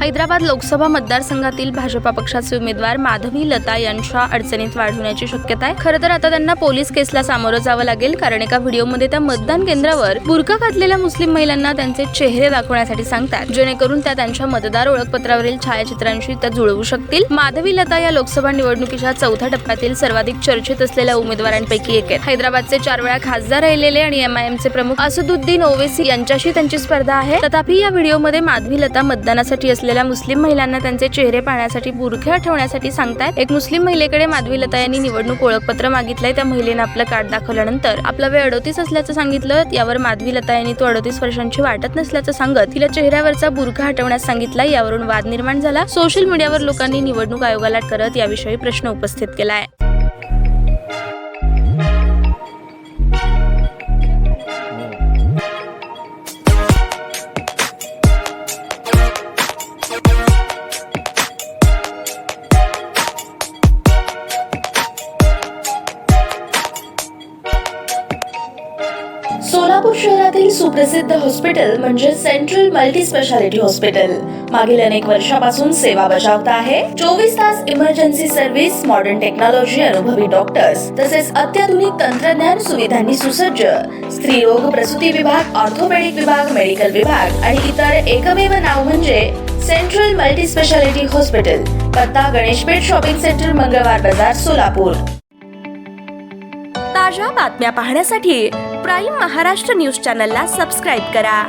हैदराबाद लोकसभा मतदारसंघातील भाजपा पक्षाचे उमेदवार माधवी लता यांच्या अडचणीत वाढ होण्याची शक्यता आहे। खरं तर आता त्यांना पोलीस केसला सामोरं जावं लागेल, कारण एका व्हिडिओमध्ये त्या मतदान केंद्रावर बुरका घातलेल्या मुस्लिम महिलांना त्यांचे चेहरे दाखवण्यासाठी सांगतात, जेणेकरून त्या त्यांच्या मतदार ओळखपत्रावरील छायाचित्रांशी त्या जुळवू शकतील। माधवी लता या लोकसभा निवडणुकीच्या चौथ्या टप्प्यातील सर्वाधिक चर्चेत असलेल्या उमेदवारांपैकी एक आहेत। हैदराबादचे 4 वेळा खासदार राहिलेले आणि MIMचे प्रमुख असदुद्दीन ओवैसी यांच्याशी त्यांची स्पर्धा आहे। तथापि या व्हिडिओमध्ये माधवी लता मतदानासाठी असलेल्या मुस्लिम महिलांना त्यांचे चेहरे पाहण्यासाठी बुरखे ठेवण्यासाठी सांगतात। एक मुस्लिम महिलेकडे माधवी लता यांनी निवडणूक ओळखपत्र मागितलंय। त्या महिलेने आपलं कार्ड दाखवल्यानंतर आपला वय 38 असल्याचं सांगितलं। यावर माधवी लता यांनी तो 38 वर्षांची वाटत नसल्याचं सांगत तिला चेहऱ्यावरचा बुरखा हटवण्यास सांगितला। यावरून वाद निर्माण झाला। सोशल मीडियावर लोकांनी निवडणूक आयोगाला करत याविषयी प्रश्न उपस्थित केलाय। सोलापूर शहरातील सुप्रसिद्ध हॉस्पिटल म्हणजे सेंट्रल मल्टी स्पेशालिटी हॉस्पिटल मागील अनेक वर्षापासून सेवा बजावत आहे। 24 तास इमर्जन्सी सर्व्हिस, मॉडर्न टेक्नॉलॉजी, अनुभवी डॉक्टर्स तसेच अत्याधुनिक तंत्रज्ञान सुविधांनी सुसज्ज स्त्रीरोग प्रसूती विभाग, ऑर्थोपेडिक विभाग, मेडिकल विभाग आणि इतर एकमेव नाव म्हणजे सेंट्रल मल्टी स्पेशालिटी हॉस्पिटल। पत्ता गणेशपेठ शॉपिंग सेंटर, मंगळवार बाजार, सोलापूर। ताज्या बातम्या पाहण्यासाठी प्राईम महाराष्ट्र न्यूज चॅनलला सबस्क्राईब करा।